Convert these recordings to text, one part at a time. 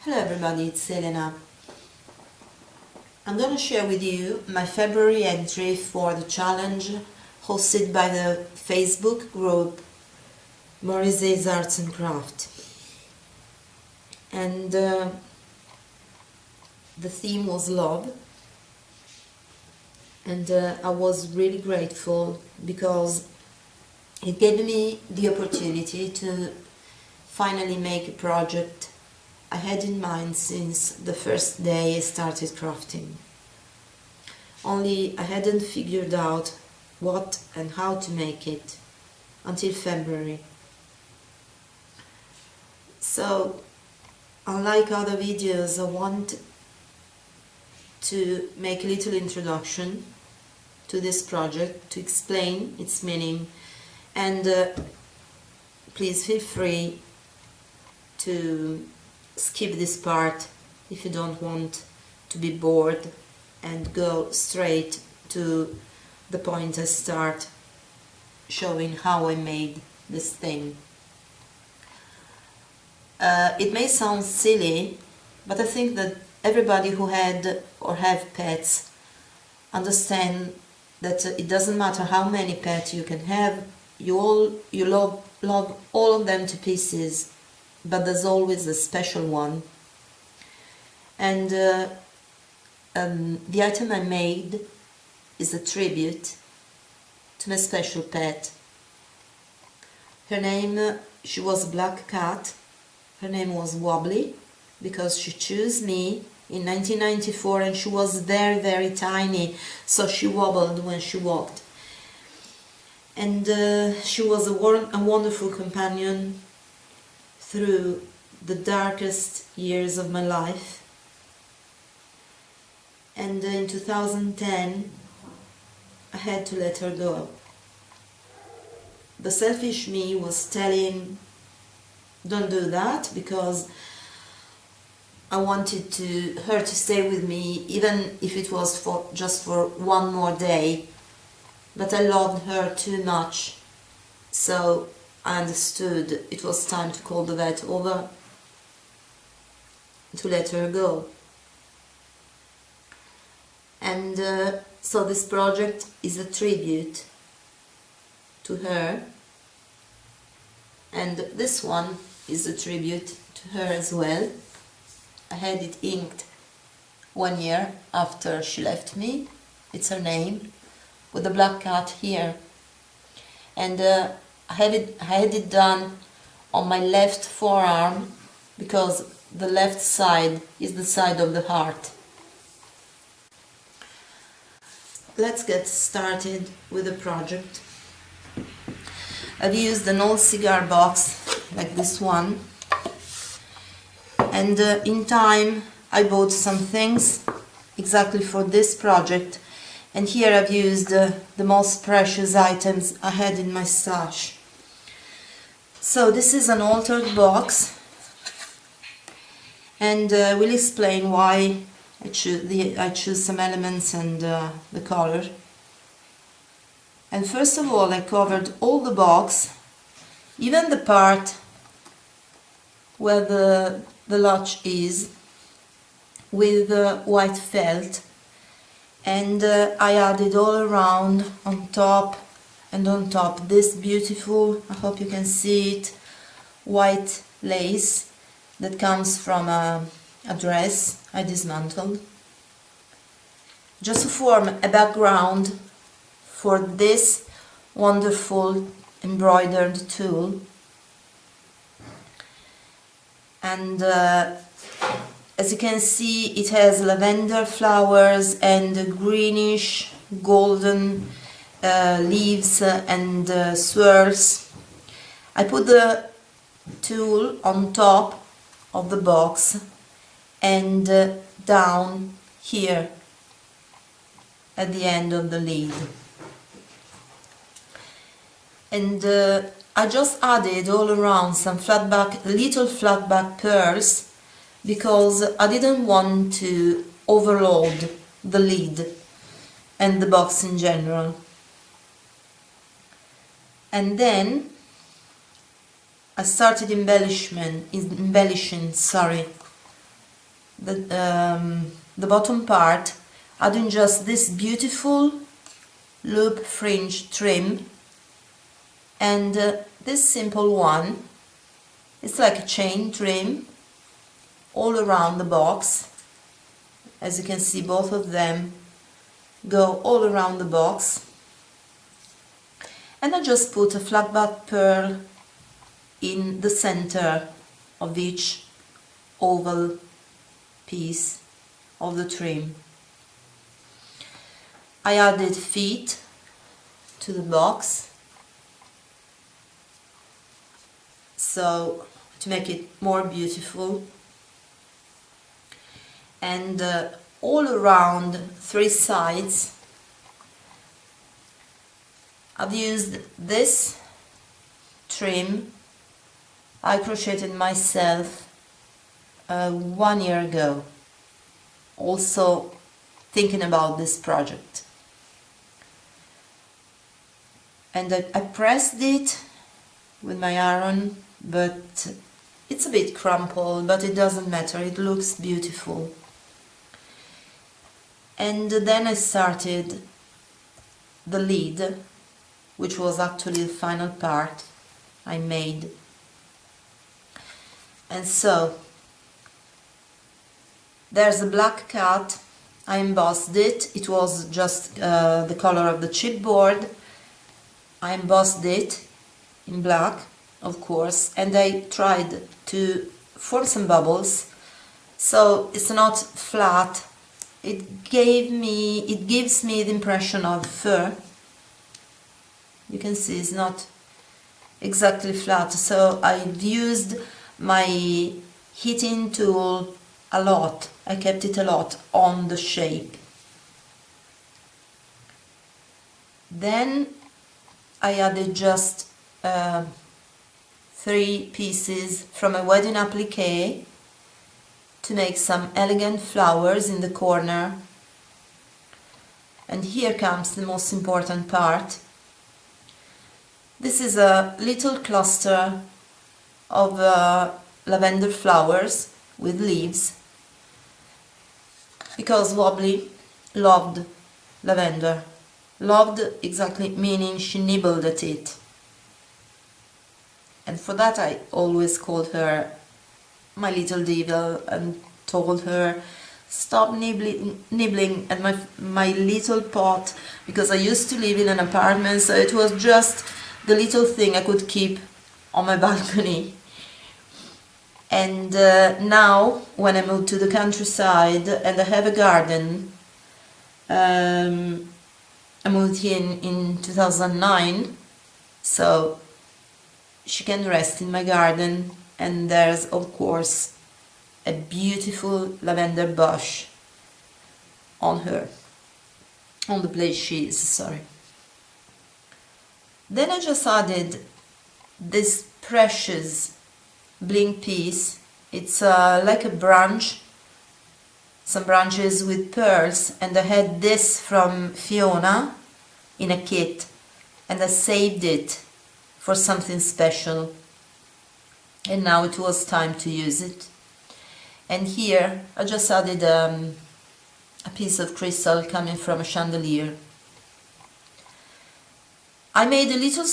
Hello everybody, it's Elena. I'm going to share with you my February entry for the challenge hosted by the Facebook group Morrissey's Arts and Craft. And the theme was love. And I was really grateful because it gave me the opportunity to finally make a project I had in mind since the first day I started crafting. Only I hadn't figured out what and how to make it until February. So, unlike other videos, I want to make a little introduction to this project to explain its meaning, and please feel free to skip this part if you don't want to be bored and go straight to the point I start showing how I made this thing. It may sound silly, but I think that everybody who had or have pets understand that it doesn't matter how many pets you can have, you love all of them to pieces, but there's always a special one. And the item I made is a tribute to my special pet. Her name, she was a black cat. Her name was Wobbly because she chose me in 1994 and she was very, very tiny, so she wobbled when she walked. And she was a wonderful companion through the darkest years of my life. And in 2010 I had to let her go. The selfish me was telling, don't do that, because I wanted her to stay with me, even if it was just for one more day. But I loved her too much, so I understood it was time to call the vet over to let her go. And so this project is a tribute to her, and this one is a tribute to her as well. I had it inked 1 year after she left me. It's her name, with a black cat here. And I had it done on my left forearm because the left side is the side of the heart. Let's get started with the project. I've used an old cigar box like this one, and in time I bought some things exactly for this project, and here I've used the most precious items I had in my stash. So this is an altered box, and we'll explain why I choose some elements and the color. And first of all, I covered all the box, even the part where the latch is, with white felt, and I added all around, on top and on top, this beautiful, I hope you can see it, white lace that comes from a dress I dismantled, just to form a background for this wonderful embroidered tulle. And as you can see, it has lavender flowers and greenish golden leaves and swirls. I put the tulle on top of the box and down here at the end of the lid. And I just added all around some little flat back pearls because I didn't want to overload the lid and the box in general. And then I started embellishing the bottom part, adding just this beautiful loop fringe trim, and this simple one, it's like a chain trim all around the box. As you can see, both of them go all around the box. And I just put a flat back pearl in the center of each oval piece of the trim. I added feet to the box, so to make it more beautiful, and all around 3 sides I've used this trim I crocheted myself 1 year ago, also thinking about this project. And I pressed it with my iron, but it's a bit crumpled, but it doesn't matter, it looks beautiful. And then I started the lid, which was actually the final part I made. And so there's a black cat. I embossed it. It was just the color of the chipboard. I embossed it in black, of course, and I tried to form some bubbles so it's not flat. It gives me the impression of fur. You can see it's not exactly flat, so I've used my heating tool a lot. I kept it a lot on the shape. Then I added just 3 pieces from a wedding applique to make some elegant flowers in the corner. And here comes the most important part. This is a little cluster of lavender flowers with leaves, because Wobbly loved lavender. Loved exactly meaning she nibbled at it. And for that I always called her my little devil and told her, stop nibbling at my little pot, because I used to live in an apartment, so it was just the little thing I could keep on my balcony. And now, when I moved to the countryside and I have a garden, I moved here in 2009, so she can rest in my garden, and there's of course a beautiful lavender bush on the place she is, sorry. Then I just added this precious bling piece. It's like a branch, some branches with pearls, and I had this from Fiona in a kit, and I saved it for something special, and now it was time to use it. And here I just added a piece of crystal coming from a chandelier. I made a little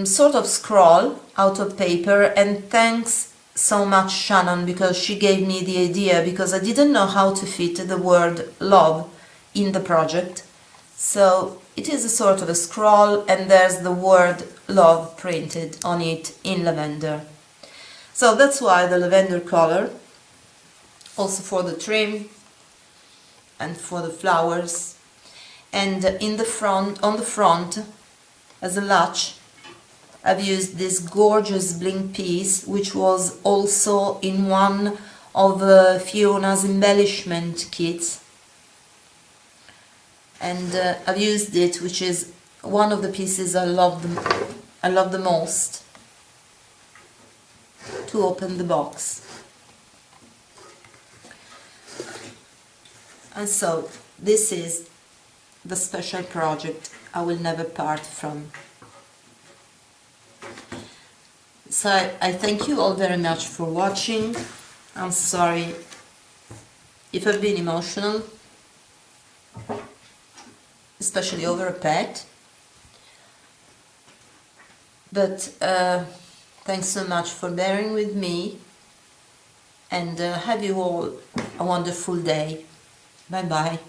sort of scroll out of paper, and thanks so much Shannon, because she gave me the idea, because I didn't know how to fit the word love in the project. So it is a sort of a scroll, and there's the word love printed on it in lavender. So that's why the lavender color, also for the trim and for the flowers. And in the front, on the front, as a latch, I've used this gorgeous bling piece, which was also in one of Fiona's embellishment kits. And I've used it, which is one of the pieces I love the most, to open the box. And so this is the special project I will never part from. So I thank you all very much for watching. I'm sorry if I've been emotional, especially over a pet. But thanks so much for bearing with me, and have you all a wonderful day. Bye bye.